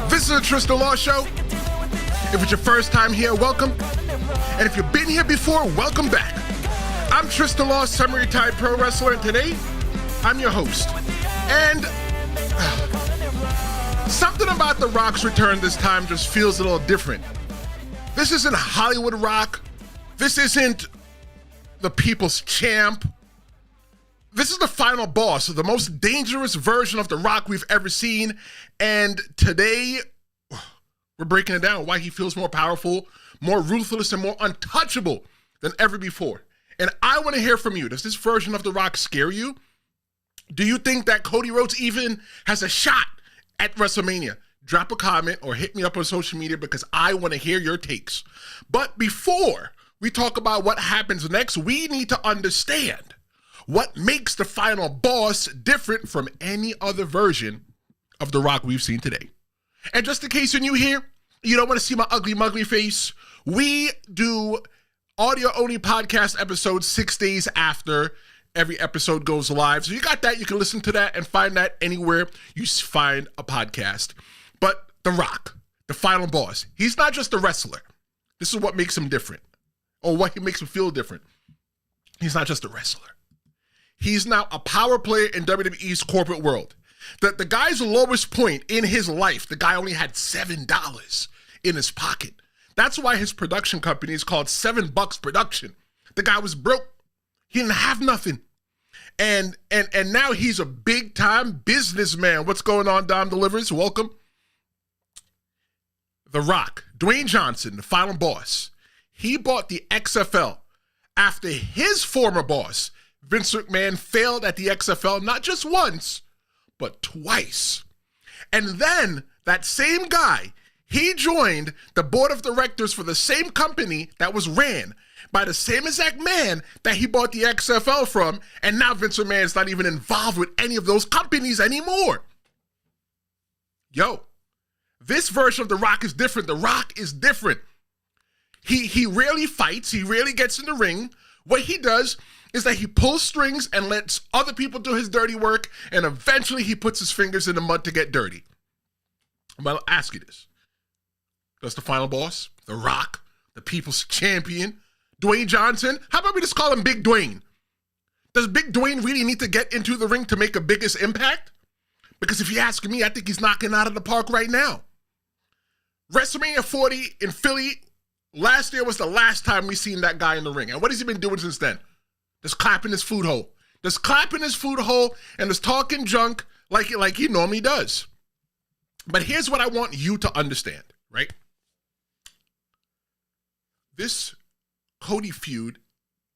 This is a Tristan Law Show. If it's your first time here, welcome. And if you've been here before, welcome back. I'm Tristan Law, semi-retired pro wrestler, and today, I'm your host. And something about The Rock's return this time just feels a little different. This isn't Hollywood Rock. This isn't the People's Champ. This is the final boss of the most dangerous version of The Rock we've ever seen. And today, we're breaking it down, why he feels more powerful, more ruthless, and more untouchable than ever before. And I want to hear from you. Does this version of The Rock scare you? Do you think that Cody Rhodes even has a shot at WrestleMania? Drop a comment or hit me up on social media because I want to hear your takes. But before we talk about what happens next, we need to understand what makes the final boss different from any other version of The Rock we've seen today. And just in case you're new here, you don't want to see my ugly muggly face, we do audio-only podcast episodes 6 days after every episode goes live. So you got that. You can listen to that and find that anywhere you find a podcast. But The Rock, the final boss, he's not just a wrestler. This is what makes him different, or what makes him feel different. He's not just a wrestler. He's now a power player in WWE's corporate world. The guy's lowest point in his life, the guy only had $7 in his pocket. That's why his production company is called $7 Production. The guy was broke. He didn't have nothing. And now he's a big-time businessman. What's going on, Dom Delivers? Welcome. The Rock, Dwayne Johnson, the final boss. He bought the XFL after his former boss, Vince McMahon, failed at the XFL not just once, but twice. And then that same guy, he joined the board of directors for the same company that was ran by the same exact man that he bought the XFL from, and now Vince McMahon is not even involved with any of those companies anymore. Yo, this version of The Rock is different. The Rock is different. He rarely fights. He rarely gets in the ring. What he does is that he pulls strings and lets other people do his dirty work, and eventually he puts his fingers in the mud to get dirty. But I'll ask you this. Does the final boss, The Rock, the People's Champion, Dwayne Johnson, how about we just call him Big Dwayne? Does Big Dwayne really need to get into the ring to make a biggest impact? Because if you ask me, I think he's knocking out of the park right now. WrestleMania 40 in Philly last year was the last time we seen that guy in the ring. And what has he been doing since then? Just clapping his food hole. Just clapping his food hole and just talking junk like he normally does. But here's what I want you to understand, right? This Cody feud,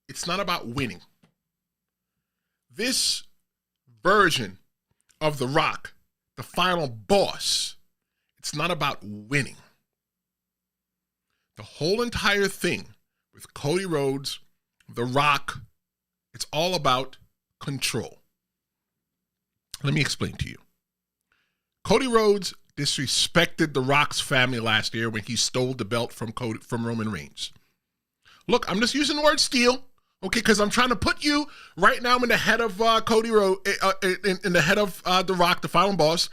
it's not about winning. This version of The Rock, the final boss, it's not about winning. The whole entire thing with Cody Rhodes, The Rock, it's all about control. Let me explain to you. Cody Rhodes disrespected The Rock's family last year when he stole the belt from Roman Reigns. Look, I'm just using the word steal, okay, because I'm trying to put you right now in the head of Cody Rhodes, in the head of The Rock, the final boss.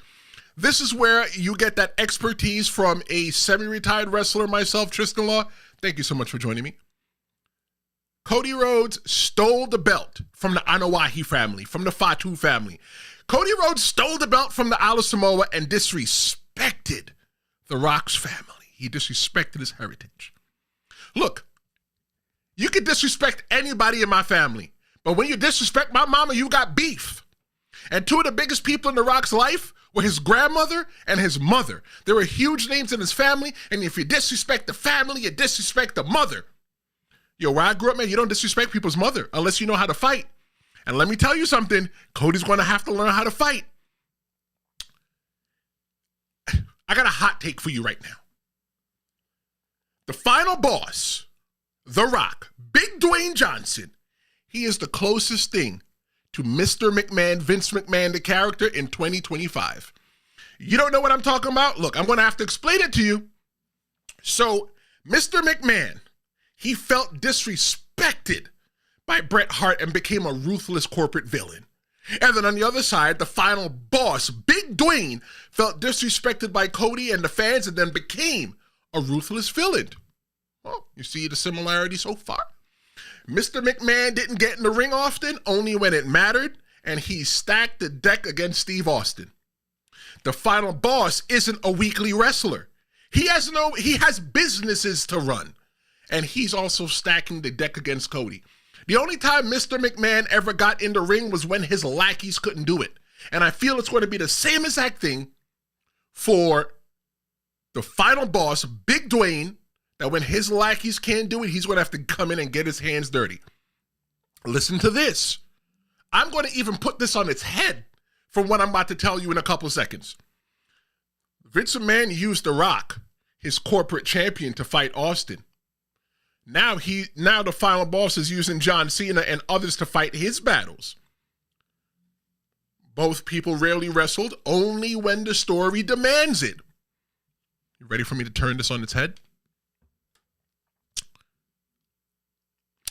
This is where you get that expertise from a semi-retired wrestler, myself, Tristan Law. Thank you so much for joining me. Cody Rhodes stole the belt from the Anoa'i family, from the Fatu family. Cody Rhodes stole the belt from the Isle of Samoa and disrespected The Rock's family. He disrespected his heritage. Look, you can disrespect anybody in my family, but when you disrespect my mama, you got beef. And two of the biggest people in The Rock's life were his grandmother and his mother. There were huge names in his family, and if you disrespect the family, you disrespect the mother. Yo, where I grew up, man, you don't disrespect people's mother unless you know how to fight. And let me tell you something, Cody's going to have to learn how to fight. I got a hot take for you right now. The final boss, The Rock, Big Dwayne Johnson, he is the closest thing to Mr. McMahon, Vince McMahon, the character, in 2025. You don't know what I'm talking about? Look, I'm going to have to explain it to you. So, Mr. McMahon, he felt disrespected by Bret Hart and became a ruthless corporate villain. And then on the other side, the final boss, Big Dwayne, felt disrespected by Cody and the fans and then became a ruthless villain. Well, you see the similarity so far? Mr. McMahon didn't get in the ring often, only when it mattered, and he stacked the deck against Steve Austin. The final boss isn't a weekly wrestler. He has businesses to run, and he's also stacking the deck against Cody. The only time Mr. McMahon ever got in the ring was when his lackeys couldn't do it. And I feel it's going to be the same exact thing for the final boss, Big Dwayne, that when his lackeys can't do it, he's going to have to come in and get his hands dirty. Listen to this. I'm going to even put this on its head from what I'm about to tell you in a couple seconds. Vince McMahon used The Rock, his corporate champion, to fight Austin. Now the final boss is using John Cena and others to fight his battles. Both people rarely wrestled, only when the story demands it. You ready for me to turn this on its head?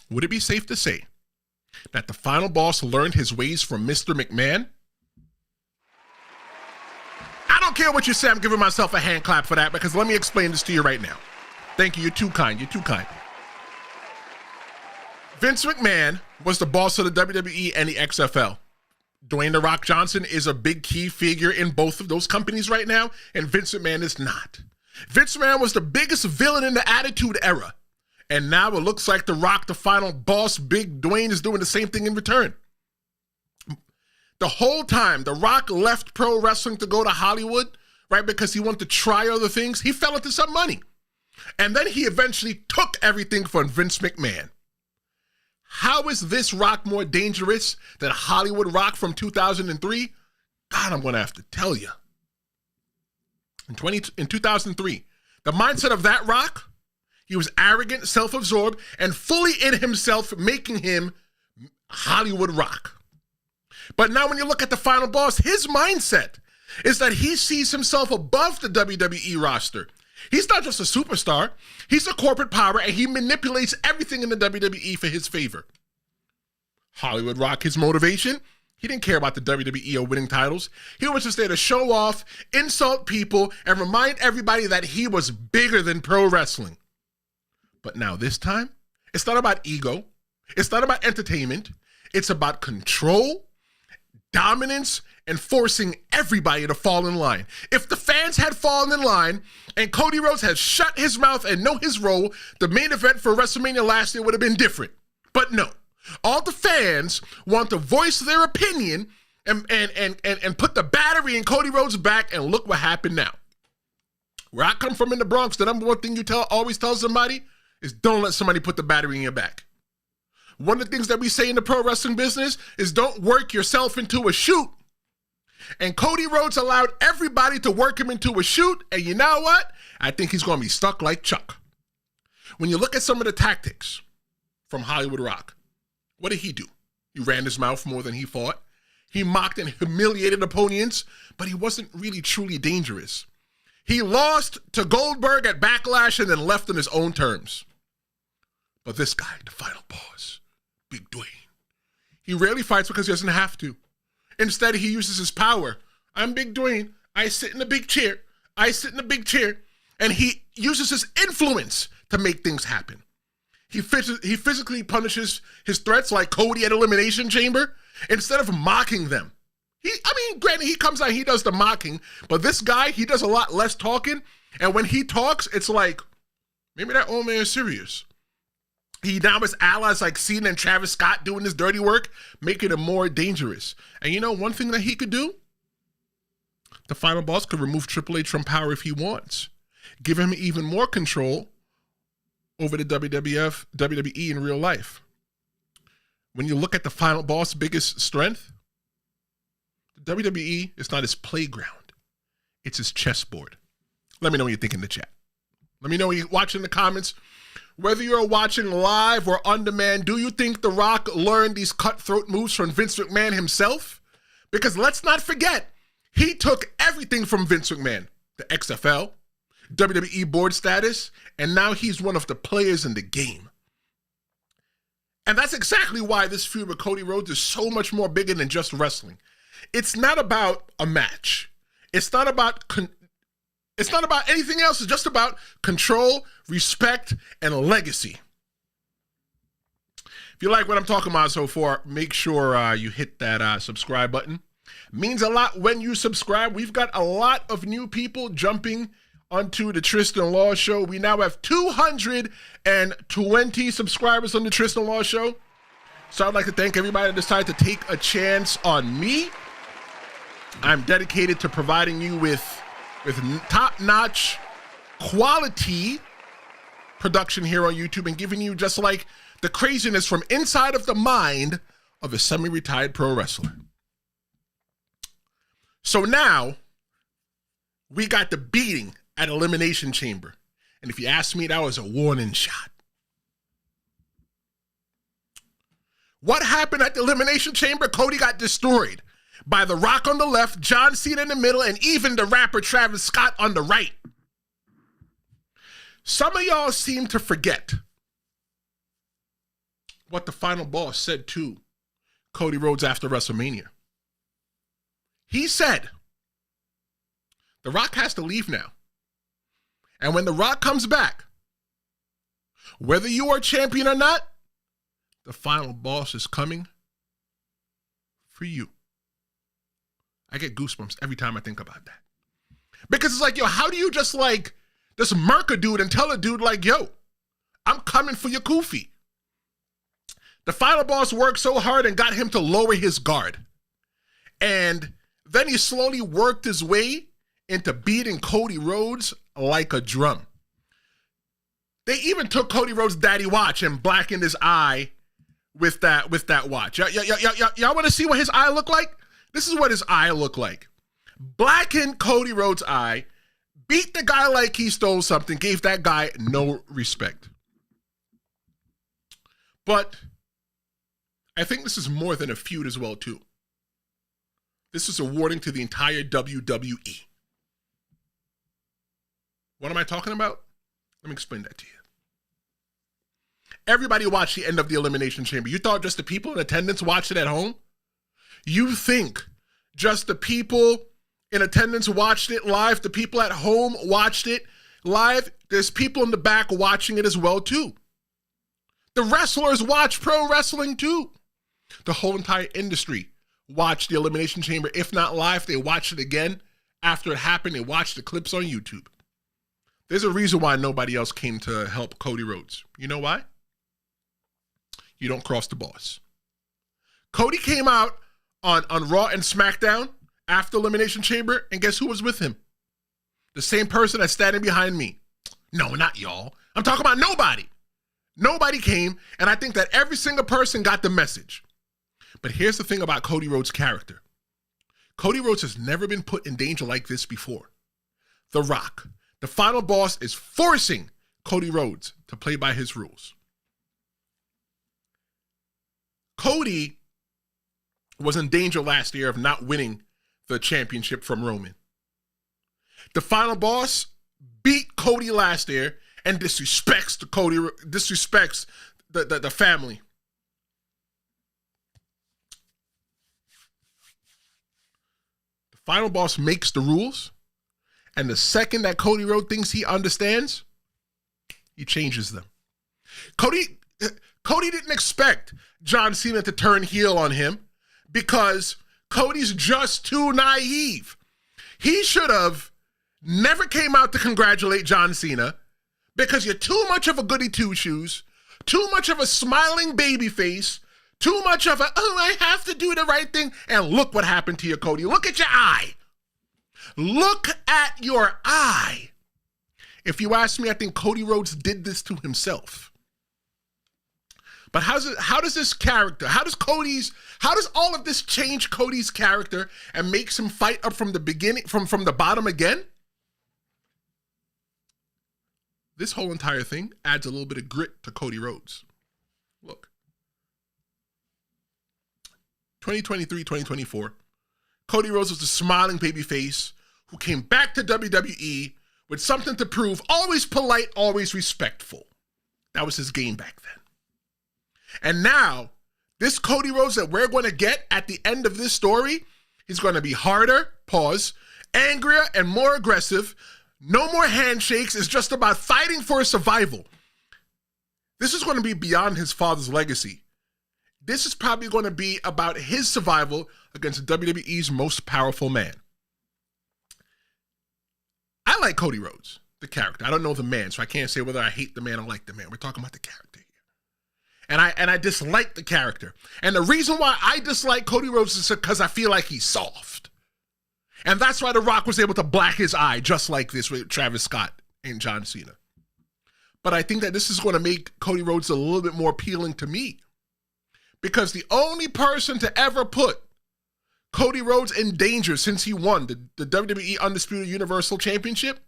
Would it be safe to say that the final boss learned his ways from Mr. McMahon? I don't care what you say. I'm giving myself a hand clap for that, because let me explain this to you right now. Thank you. You're too kind. You're too kind. Vince McMahon was the boss of the WWE and the XFL. Dwayne "The Rock" Johnson is a big key figure in both of those companies right now, and Vince McMahon is not. Vince McMahon was the biggest villain in the Attitude Era. And now it looks like The Rock, the final boss, Big Dwayne, is doing the same thing in return. The whole time The Rock left pro wrestling to go to Hollywood, right, because he wanted to try other things, he fell into some money. And then he eventually took everything from Vince McMahon. How is this Rock more dangerous than Hollywood Rock from 2003? God, I'm going to have to tell you. In 2003, the mindset of that Rock, he was arrogant, self-absorbed, and fully in himself, making him Hollywood Rock. But now when you look at the final boss, his mindset is that he sees himself above the WWE roster. He's not just a superstar. He's a corporate power, and he manipulates everything in the WWE for his favor. Hollywood Rock, his motivation, he didn't care about the WWE or winning titles. He was just there to show off, insult people, and remind everybody that he was bigger than pro wrestling. But now this time, it's not about ego. It's not about entertainment. It's about control, dominance, and forcing everybody to fall in line. If the fans had fallen in line and Cody Rhodes had shut his mouth and know his role, the main event for WrestleMania last year would have been different. But no, all the fans want to voice their opinion and put the battery in Cody Rhodes' back, and look what happened now. Where I come from in the Bronx, the number one thing you always tell somebody is don't let somebody put the battery in your back. One of the things that we say in the pro wrestling business is don't work yourself into a shoot. And Cody Rhodes allowed everybody to work him into a shoot, and you know what? I think he's going to be stuck like Chuck. When you look at some of the tactics from Hollywood Rock, what did he do? He ran his mouth more than he fought. He mocked and humiliated opponents, but he wasn't really truly dangerous. He lost to Goldberg at Backlash and then left on his own terms. But this guy, the final boss, Big Dwayne, he rarely fights because he doesn't have to. Instead, he uses his power. I'm Big Dwayne. I sit in a big chair. I sit in a big chair. And he uses his influence to make things happen. He physically punishes his threats like Cody at Elimination Chamber instead of mocking them. Granted, he comes out, he does the mocking, but this guy, he does a lot less talking. And when he talks, it's like, maybe that old man is serious. He now has allies like Cena and Travis Scott doing this dirty work, making him more dangerous. And you know one thing that he could do? The final boss could remove Triple H from power if he wants. Give him even more control over the WWE in real life. When you look at the final boss' biggest strength, the WWE is not his playground. It's his chessboard. Let me know what you think in the chat. Let me know what you're watching in the comments. Whether you're watching live or on demand, do you think The Rock learned these cutthroat moves from Vince McMahon himself? Because let's not forget, he took everything from Vince McMahon. The XFL, WWE board status, and now he's one of the players in the game. And that's exactly why this feud with Cody Rhodes is so much more bigger than just wrestling. It's not about a match. It's not about anything else. It's just about control, respect, and legacy. If you like what I'm talking about so far, make sure you hit that subscribe button. It means a lot when you subscribe. We've got a lot of new people jumping onto the Tristan Law Show. We now have 220 subscribers on the Tristan Law Show. So I'd like to thank everybody that decided to take a chance on me. I'm dedicated to providing you with top-notch quality production here on YouTube and giving you just like the craziness from inside of the mind of a semi-retired pro wrestler. So now we got the beating at Elimination Chamber. And if you ask me, that was a warning shot. What happened at the Elimination Chamber? Cody got destroyed by The Rock on the left, John Cena in the middle, and even the rapper Travis Scott on the right. Some of y'all seem to forget what the final boss said to Cody Rhodes after WrestleMania. He said, The Rock has to leave now. And when The Rock comes back, whether you are champion or not, the final boss is coming for you. I get goosebumps every time I think about that. Because it's like, yo, how do you just murk a dude and tell a dude like, yo, I'm coming for your kufi? The final boss worked so hard and got him to lower his guard. And then he slowly worked his way into beating Cody Rhodes like a drum. They even took Cody Rhodes' daddy watch and blackened his eye with that watch. Y'all want to see what his eye looked like? This is what his eye looked like. Blackened Cody Rhodes' eye, beat the guy like he stole something, gave that guy no respect. But I think this is more than a feud as well, too. This is a warning to the entire WWE. What am I talking about? Let me explain that to you. Everybody watched the end of the Elimination Chamber. You thought just the people in attendance watched it at home? You think just the people in attendance watched it live? The people at home watched it live? There's people in the back watching it as well, too. The wrestlers watch pro wrestling, too. The whole entire industry watched the Elimination Chamber. If not live, they watched it again. After it happened, they watched the clips on YouTube. There's a reason why nobody else came to help Cody Rhodes. You know why? You don't cross the boss. Cody came out on Raw and SmackDown after Elimination Chamber, and guess who was with him? The same person that's standing behind me. No, not y'all. I'm talking about nobody. Nobody came, and I think that every single person got the message. But here's the thing about Cody Rhodes' character. Cody Rhodes has never been put in danger like this before. The Rock, the final boss, is forcing Cody Rhodes to play by his rules. Cody was in danger last year of not winning the championship from Roman. The final boss beat Cody last year and disrespects the family. The final boss makes the rules, and the second that Cody Rhodes thinks he understands, he changes them. Cody didn't expect John Cena to turn heel on him because Cody's just too naive. He should have never came out to congratulate John Cena because you're too much of a goody two-shoes, too much of a smiling baby face, too much of I have to do the right thing. And look what happened to you, Cody. Look at your eye. Look at your eye. If you ask me, I think Cody Rhodes did this to himself. But how does this character, how does all of this change Cody's character and makes him fight up from the beginning, from the bottom again? This whole entire thing adds a little bit of grit to Cody Rhodes. Look. 2023, 2024, Cody Rhodes was a smiling babyface who came back to WWE with something to prove, always polite, always respectful. That was his game back then. And now, this Cody Rhodes that we're going to get at the end of this story, he's going to be harder, pause, angrier, and more aggressive. No more handshakes. It's just about fighting for his survival. This is going to be beyond his father's legacy. This is probably going to be about his survival against WWE's most powerful man. I like Cody Rhodes, the character. I don't know the man, so I can't say whether I hate the man or like the man. We're talking about the character here. And I dislike the character. And the reason why I dislike Cody Rhodes is because I feel like he's soft. And that's why The Rock was able to black his eye just like this with Travis Scott and John Cena. But I think that this is going to make Cody Rhodes a little bit more appealing to me. Because the only person to ever put Cody Rhodes in danger since he won the WWE Undisputed Universal Championship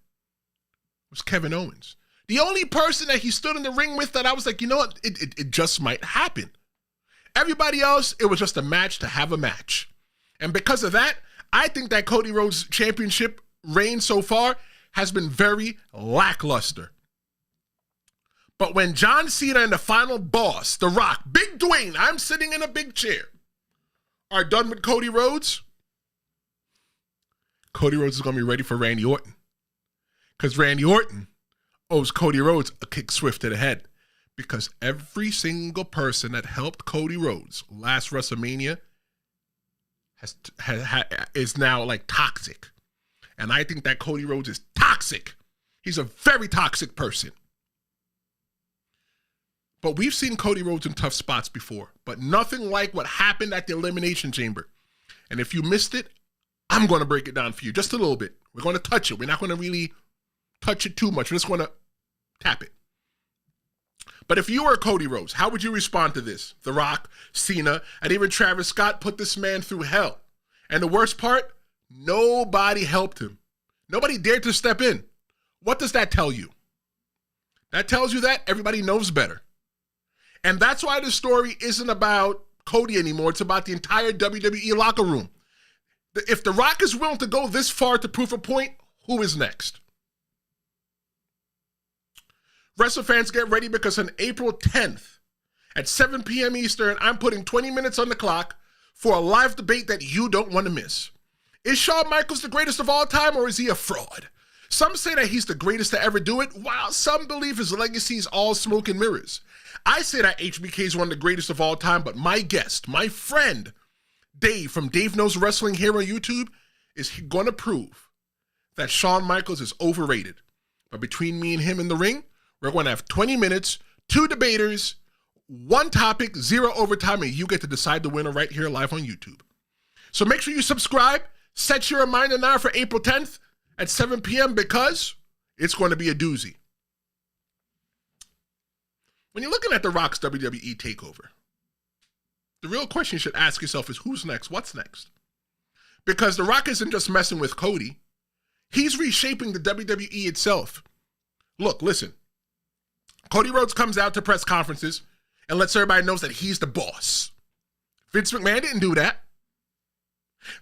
was Kevin Owens. The only person that he stood in the ring with that I was like, you know what, it just might happen. Everybody else, it was just a match to have a match. And because of that, I think that Cody Rhodes' championship reign so far has been very lackluster. But when John Cena and the final boss, The Rock, Big Dwayne, I'm sitting in a big chair, are done with Cody Rhodes, Cody Rhodes is going to be ready for Randy Orton. Because Randy Orton owes Cody Rhodes a kick swift to the head. Because every single person that helped Cody Rhodes last WrestleMania is now like toxic. And I think that Cody Rhodes is toxic. He's a very toxic person. But we've seen Cody Rhodes in tough spots before, but nothing like what happened at the Elimination Chamber. And if you missed it, I'm going to break it down for you just a little bit. We're going to touch it. We're not going to really touch it too much. We're just going to tap it. But if you were Cody Rhodes, how would you respond to this? The Rock, Cena, and even Travis Scott put this man through hell. And the worst part, nobody helped him. Nobody dared to step in. What does that tell you? That tells you that everybody knows better. And that's why the story isn't about Cody anymore. It's about the entire WWE locker room. If The Rock is willing to go this far to prove a point, who is next? Wrestle fans, get ready because on April 10th at 7 p.m. Eastern, I'm putting 20 minutes on the clock for a live debate that you don't want to miss. Is Shawn Michaels the greatest of all time, or is he a fraud? Some say that he's the greatest to ever do it, while some believe his legacy is all smoke and mirrors. I say that HBK is one of the greatest of all time, but my guest, my friend, Dave from Dave Knows Wrestling here on YouTube, is going to prove that Shawn Michaels is overrated. But between me and him in the ring, we're going to have 20 minutes, 2 debaters, 1 topic, 0 overtime, and you get to decide the winner right here live on YouTube. So make sure you subscribe. Set your reminder now for April 10th at 7 p.m. because it's going to be a doozy. When you're looking at The Rock's WWE Takeover, the real question you should ask yourself is who's next? What's next? Because The Rock isn't just messing with Cody. He's reshaping the WWE itself. Look, listen. Cody Rhodes comes out to press conferences and lets everybody know that he's the boss. Vince McMahon didn't do that.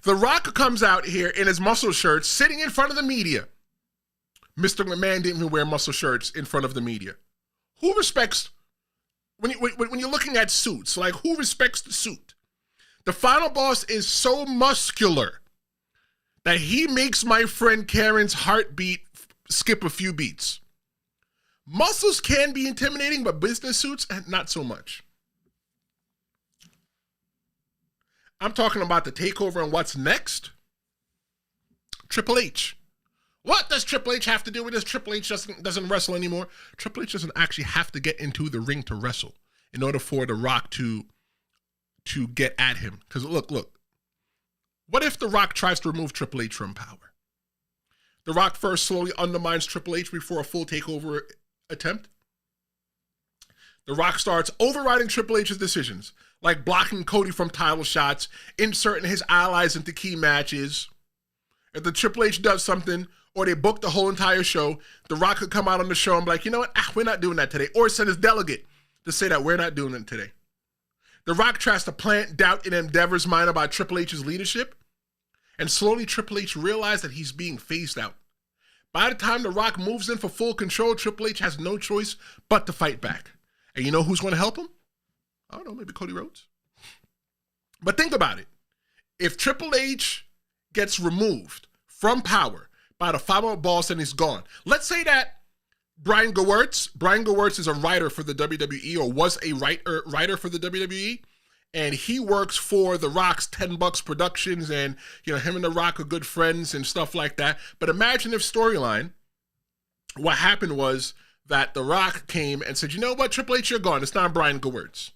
The Rock comes out here in his muscle shirts, sitting in front of the media. Mr. McMahon didn't even wear muscle shirts in front of the media. Who respects, when you're looking at suits, like who respects the suit? The final boss is so muscular that he makes my friend Karen's heartbeat skip a few beats. Muscles can be intimidating, but business suits, not so much. I'm talking about the Takeover and what's next. Triple H. What does Triple H have to do with this? Triple H doesn't wrestle anymore. Triple H doesn't actually have to get into the ring to wrestle in order for The Rock to get at him. Because look. What if The Rock tries to remove Triple H from power? The Rock first slowly undermines Triple H before a full takeover attempt. The Rock starts overriding Triple H's decisions, like blocking Cody from title shots, inserting his allies into key matches. If the Triple H does something, or they book the whole entire show, The Rock could come out on the show and be like, you know what, we're not doing that today. Or send his delegate to say that we're not doing it today. The Rock tries to plant doubt in Endeavor's mind about Triple H's leadership, and slowly Triple H realized that he's being phased out. By the time The Rock moves in for full control, Triple H has no choice but to fight back. And you know who's going to help him? I don't know, maybe Cody Rhodes. But think about it. If Triple H gets removed from power by the final boss and he's gone, let's say that Brian Gewirtz is a writer for the WWE, or was a writer for the WWE, and he works for The Rock's $10 Productions, and him and The Rock are good friends and stuff like that. But imagine if storyline, what happened was that The Rock came and said, you know what, Triple H, you're gone. It's not Brian Gewirtz.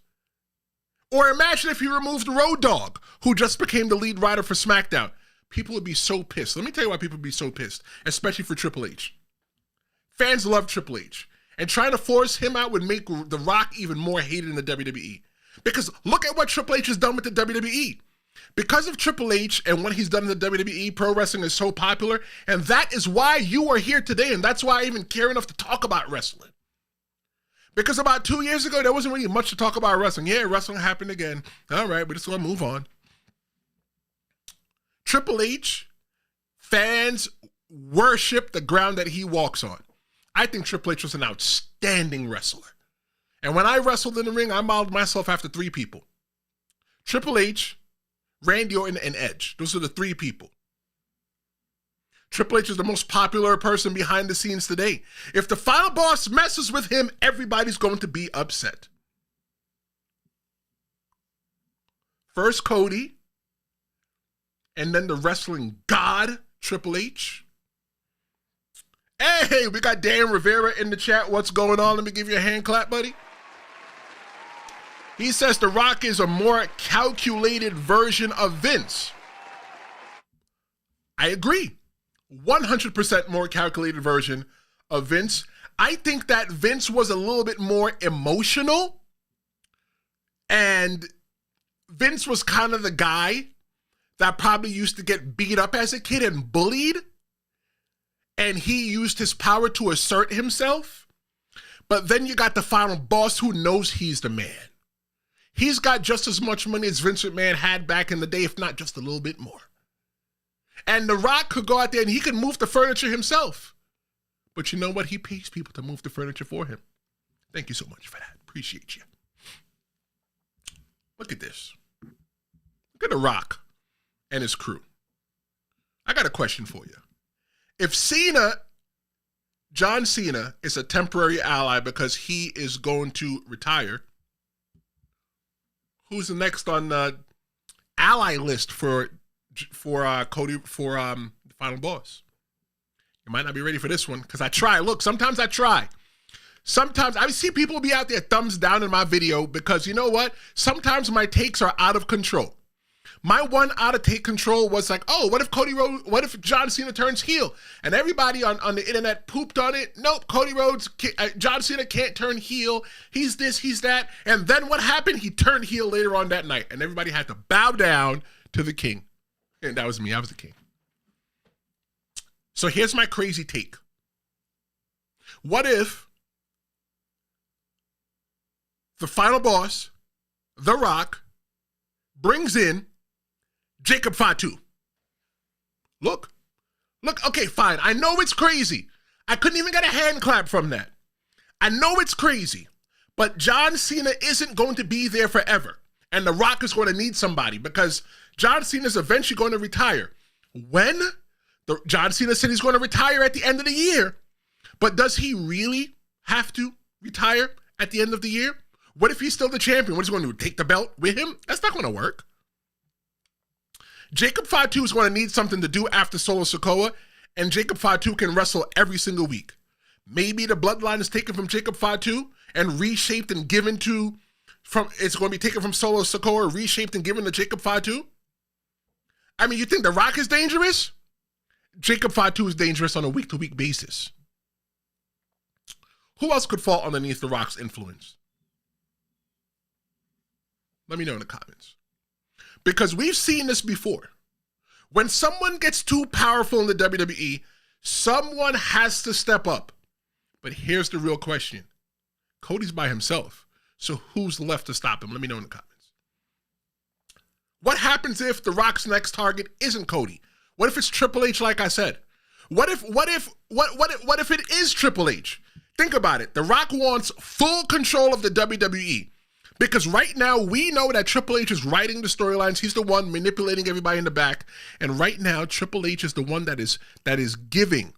Or imagine if he removed Road Dogg, who just became the lead writer for SmackDown. People would be so pissed. Let me tell you why people would be so pissed, especially for Triple H. Fans love Triple H. And trying to force him out would make The Rock even more hated in the WWE. Because look at what Triple H has done with the WWE. Because of Triple H and what he's done in the WWE, pro wrestling is so popular. And that is why you are here today. And that's why I even care enough to talk about wrestling. Because about 2 years ago, there wasn't really much to talk about wrestling. Yeah, wrestling happened again. All right, we're just going to move on. Triple H, fans worship the ground that he walks on. I think Triple H was an outstanding wrestler. And when I wrestled in the ring, I modeled myself after 3 people. Triple H, Randy Orton, and Edge. Those are the 3 people. Triple H is the most popular person behind the scenes today. If the final boss messes with him, everybody's going to be upset. First Cody, and then the wrestling god, Triple H. Hey, we got Dan Rivera in the chat. What's going on? Let me give you a hand clap, buddy. He says The Rock is a more calculated version of Vince. I agree. 100% more calculated version of Vince. I think that Vince was a little bit more emotional. And Vince was kind of the guy that probably used to get beat up as a kid and bullied. And he used his power to assert himself. But then you got the final boss who knows he's the man. He's got just as much money as Vince McMahon had back in the day, if not just a little bit more. And The Rock could go out there and he could move the furniture himself. But you know what? He pays people to move the furniture for him. Thank you so much for that. Appreciate you. Look at this. Look at The Rock and his crew. I got a question for you. If John Cena is a temporary ally because he is going to retire, who's the next on the ally list for Cody for the final boss? You might not be ready for this one because I try. Look, sometimes I try. Sometimes I see people be out there thumbs down in my video because you know what? Sometimes my takes are out of control. My one out of take control was like, oh, what if John Cena turns heel? And everybody on the internet pooped on it. Nope, Cody Rhodes, John Cena can't turn heel. He's this, he's that. And then what happened? He turned heel later on that night. And everybody had to bow down to the king. And that was me. I was the king. So here's my crazy take. What if the final boss, The Rock, brings in Jacob Fatu? Look, okay, fine. I know it's crazy. I couldn't even get a hand clap from that. I know it's crazy, but John Cena isn't going to be there forever. And The Rock is going to need somebody because John Cena is eventually going to retire. When? John Cena said he's going to retire at the end of the year. But does he really have to retire at the end of the year? What if he's still the champion? What is he going to do? Take the belt with him? That's not going to work. Jacob Fatu is going to need something to do after Solo Sikoa, and Jacob Fatu can wrestle every single week. Maybe the bloodline is taken from Jacob Fatu and reshaped and given to, it's going to be taken from Solo Sikoa, reshaped and given to Jacob Fatu? I mean, you think The Rock is dangerous? Jacob Fatu is dangerous on a week-to-week basis. Who else could fall underneath The Rock's influence? Let me know in the comments. Because we've seen this before. When someone gets too powerful in the WWE, someone has to step up. But here's the real question. Cody's by himself. So who's left to stop him? Let me know in the comments. What happens if The Rock's next target isn't Cody? What if it's Triple H, like I said? What if it is Triple H? Think about it. The Rock wants full control of the WWE. Because right now, we know that Triple H is writing the storylines. He's the one manipulating everybody in the back. And right now, Triple H is the one that is giving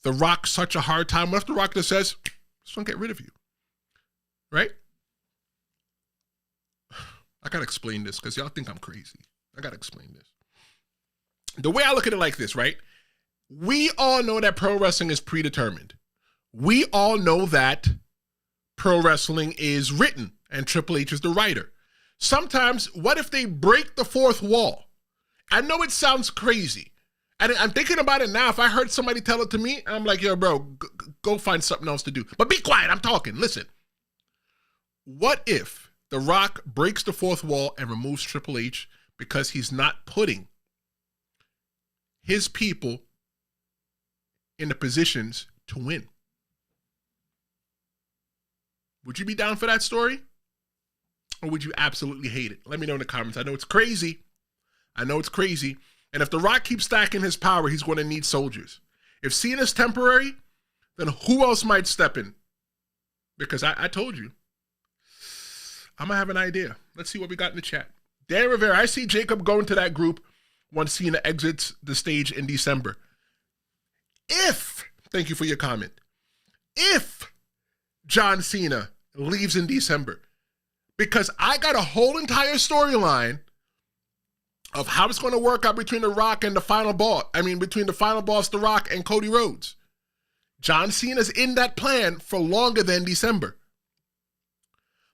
The Rock such a hard time. What if The Rock just says, just don't get rid of you? Right? I got to explain this because y'all think I'm crazy. I got to explain this. The way I look at it like this, right? We all know that pro wrestling is predetermined. We all know that pro wrestling is written and Triple H is the writer. Sometimes, what if they break the fourth wall? I know it sounds crazy. And I'm thinking about it now. If I heard somebody tell it to me, I'm like, yo, bro, go find something else to do. But be quiet, I'm talking. Listen. What if The Rock breaks the fourth wall and removes Triple H because he's not putting his people in the positions to win? Would you be down for that story? Or would you absolutely hate it? Let me know in the comments. I know it's crazy. And if The Rock keeps stacking his power, he's going to need soldiers. If Cena's temporary, then who else might step in? Because I told you. I'm going to have an idea. Let's see what we got in the chat. Dan Rivera, I see Jacob going to that group once Cena exits the stage in December. Thank you for your comment. If John Cena leaves in December, because I got a whole entire storyline of how it's going to work out between The Rock and the final boss. Between the final boss, The Rock, and Cody Rhodes. John Cena's in that plan for longer than December.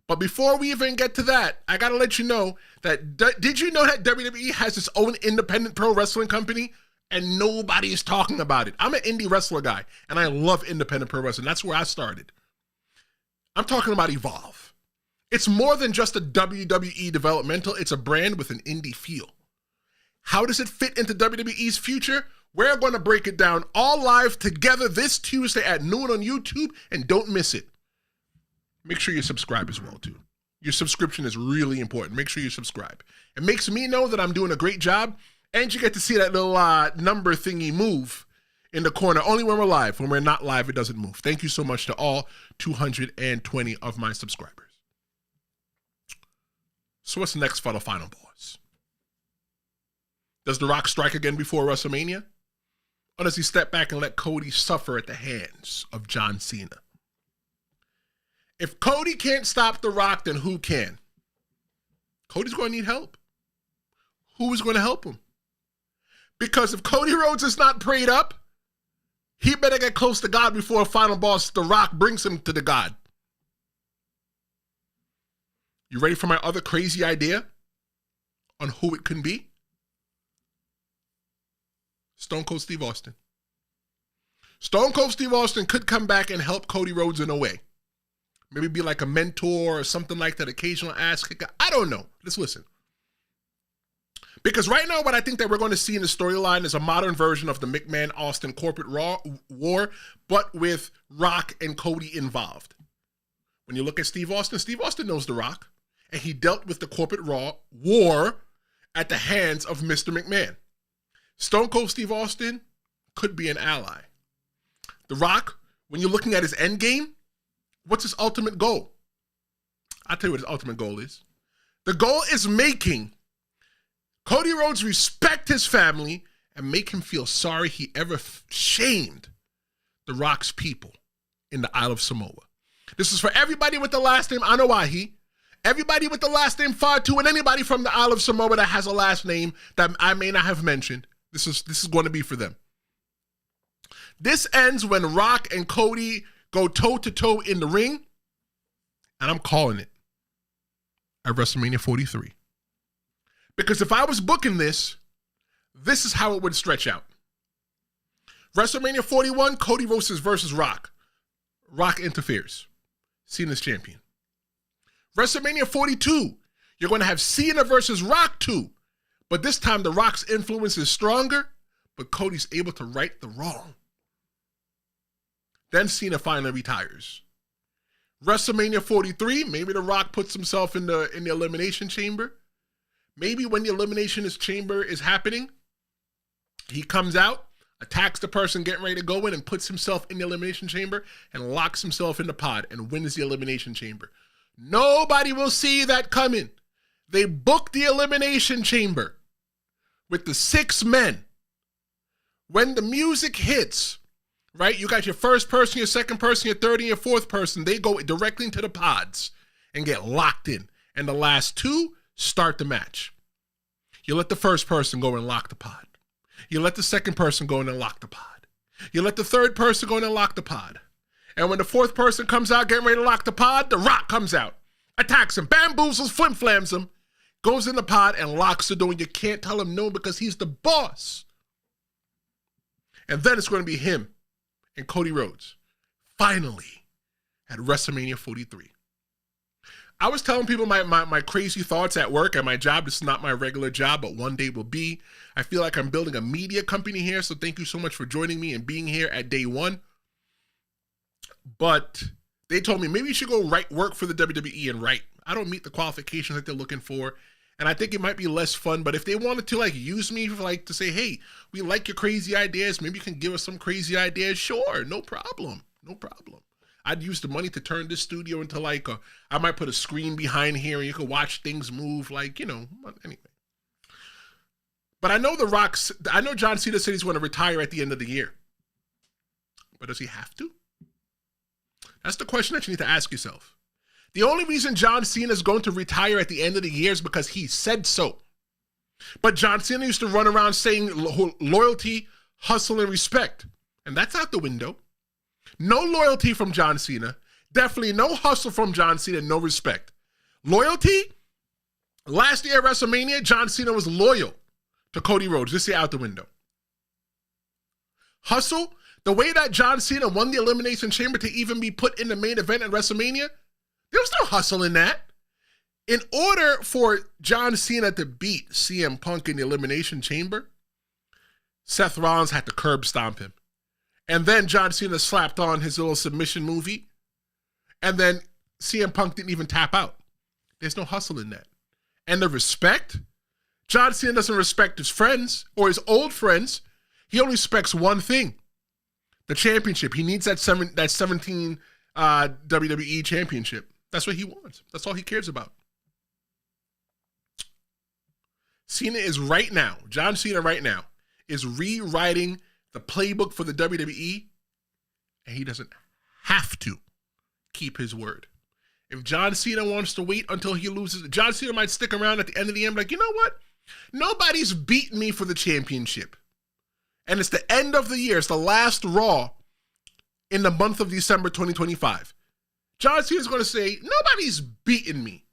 But before we even get to that, I got to let you know that, did you know that WWE has its own independent pro wrestling company and nobody is talking about it? I'm an indie wrestler guy and I love independent pro wrestling. That's where I started. I'm talking about Evolve. It's more than just a WWE developmental. It's a brand with an indie feel. How does it fit into WWE's future? We're going to break it down all live together this Tuesday at noon on YouTube, and don't miss it. Make sure you subscribe as well, too. Your subscription is really important. Make sure you subscribe. It makes me know that I'm doing a great job, and you get to see that little number thingy move in the corner, only when we're live. When we're not live, it doesn't move. Thank you so much to all 220 of my subscribers. So what's next for the final boss? Does The Rock strike again before WrestleMania? Or does he step back and let Cody suffer at the hands of John Cena? If Cody can't stop The Rock, then who can? Cody's going to need help. Who is going to help him? Because if Cody Rhodes is not prayed up, he better get close to God before a final boss, The Rock, brings him to the God. You ready for my other crazy idea on who it can be? Stone Cold Steve Austin. Stone Cold Steve Austin could come back and help Cody Rhodes in a way. Maybe be like a mentor or something like that, occasional ass kicker. I don't know. Let's listen. Because right now, what I think that we're going to see in the storyline is a modern version of the McMahon-Austin corporate war, but with Rock and Cody involved. When you look at Steve Austin knows The Rock, and he dealt with the corporate war at the hands of Mr. McMahon. Stone Cold Steve Austin could be an ally. The Rock, when you're looking at his end game, what's his ultimate goal? I'll tell you what his ultimate goal is. The goal is making Cody Rhodes respect his family and make him feel sorry he ever shamed The Rock's people in the Isle of Samoa. This is for everybody with the last name Anoa'i, everybody with the last name Fatu, and anybody from the Isle of Samoa that has a last name that I may not have mentioned. This is going to be for them. This ends when Rock and Cody go toe-to-toe in the ring, and I'm calling it at WrestleMania 43. Because if I was booking this is how it would stretch out. WrestleMania 41, Cody Rhodes versus Rock. Rock interferes. Cena's champion. WrestleMania 42, you're going to have Cena versus Rock 2. But this time, The Rock's influence is stronger, but Cody's able to right the wrong. Then Cena finally retires. WrestleMania 43, maybe The Rock puts himself in the Elimination Chamber. Maybe when the Elimination Chamber is happening, he comes out, attacks the person getting ready to go in, and puts himself in the Elimination Chamber and locks himself in the pod and wins the Elimination Chamber. Nobody will see that coming. They booked the Elimination Chamber with the 6 men. When the music hits, right, you got your first person, your second person, your third, and your fourth person. They go directly into the pods and get locked in. And the last 2 start the match. You let the first person go and lock the pod. You let the second person go in and lock the pod. You let the third person go in and lock the pod. And when the fourth person comes out getting ready to lock the pod, The Rock comes out, attacks him, bamboozles, flim-flams him, goes in the pod and locks the door. You can't tell him no because he's the boss. And then it's going to be him and Cody Rhodes, finally, at WrestleMania 43. I was telling people my crazy thoughts at work and my job. This is not my regular job, but one day will be. I feel like I'm building a media company here, so thank you so much for joining me and being here at day 1. But they told me maybe you should go work for the WWE and write. I don't meet the qualifications that they're looking for. And I think it might be less fun, but if they wanted to use me for to say, hey, we like your crazy ideas, maybe you can give us some crazy ideas. Sure, no problem. No problem. I'd use the money to turn this studio into I might put a screen behind here and you can watch things move anyway. But I know I know John Cena said he's going to retire at the end of the year. But does he have to? That's the question that you need to ask yourself. The only reason John Cena is going to retire at the end of the year is because he said so. But John Cena used to run around saying loyalty, hustle, and respect. And that's out the window. No loyalty from John Cena. Definitely no hustle from John Cena. No respect. Loyalty? Last year at WrestleMania, John Cena was loyal to Cody Rhodes. This year out the window. Hustle? The way that John Cena won the Elimination Chamber to even be put in the main event at WrestleMania, there was no hustle in that. In order for John Cena to beat CM Punk in the Elimination Chamber, Seth Rollins had to curb stomp him. And then John Cena slapped on his little submission movie. And then CM Punk didn't even tap out. There's no hustle in that. And the respect, John Cena doesn't respect his friends or his old friends. He only respects one thing. The championship. He needs that 17 WWE championship. That's what he wants. That's all he cares about. Cena is right now, John Cena right now, is rewriting the playbook for the WWE, and he doesn't have to keep his word. If John Cena wants to wait until he loses, John Cena might stick around at the end of the game you know what? Nobody's beaten me for the championship. And it's the end of the year. It's the last Raw in the month of December 2025. John Cena's going to say, nobody's beaten me.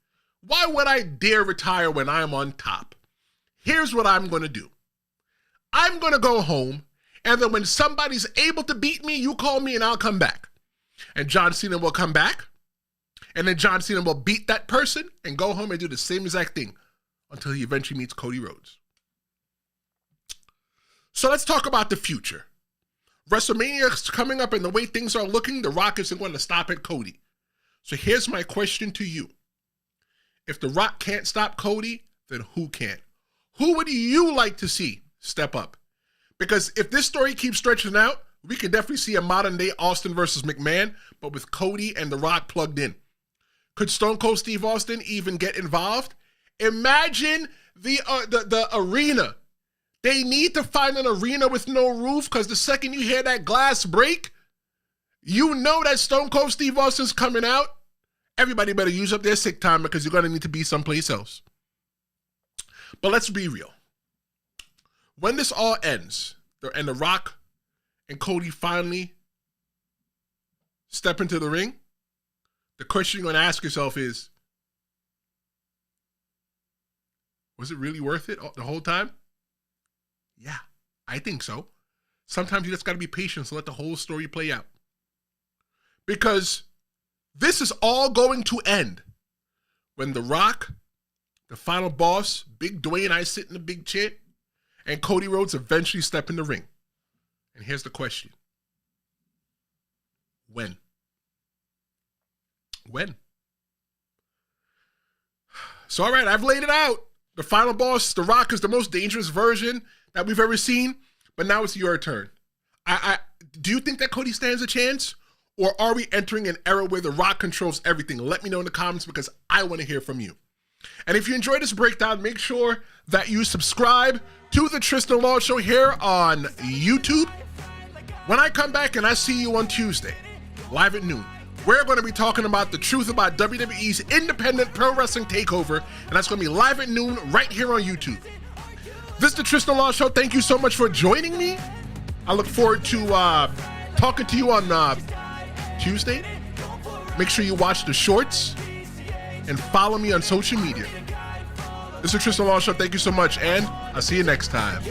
Why would I dare retire when I'm on top? Here's what I'm going to do. I'm going to go home, and then when somebody's able to beat me, you call me and I'll come back. And John Cena will come back, and then John Cena will beat that person and go home and do the same exact thing until he eventually meets Cody Rhodes. So let's talk about the future. WrestleMania is coming up, and the way things are looking, The Rock isn't going to stop at Cody. So here's my question to you. If The Rock can't stop Cody, then who can? Who would you like to see step up? Because if this story keeps stretching out, we can definitely see a modern-day Austin versus McMahon, but with Cody and The Rock plugged in. Could Stone Cold Steve Austin even get involved? Imagine the arena. They need to find an arena with no roof, because the second you hear that glass break, you know that Stone Cold Steve Austin's coming out. Everybody better use up their sick time, because you're going to need to be someplace else. But let's be real. When this all ends, and The Rock and Cody finally step into the ring, the question you're going to ask yourself is, was it really worth it the whole time? Yeah, I think so. Sometimes you just got to be patient to let the whole story play out. Because this is all going to end when The Rock, the final boss, Big Dwayne, I sit in the big chair, and Cody Rhodes eventually step in the ring. And here's the question. When? When? So, all right, I've laid it out. The final boss, The Rock, is the most dangerous version that we've ever seen, but now it's your turn. Do you think that Cody stands a chance? Or are we entering an era where The Rock controls everything? Let me know in the comments because I want to hear from you. And if you enjoyed this breakdown, make sure that you subscribe to the Tristan Law Show here on YouTube. When I come back and I see you on Tuesday, live at noon, we're going to be talking about the truth about WWE's independent pro wrestling takeover, and that's going to be live at noon right here on YouTube. This is the Tristan Law Show. Thank you so much for joining me. I look forward to talking to you on Tuesday. Make sure you watch the shorts and follow me on social media. This is the Tristan Law Show. Thank you so much, and I'll see you next time.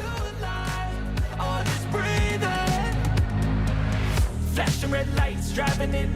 Flashing red lights, driving in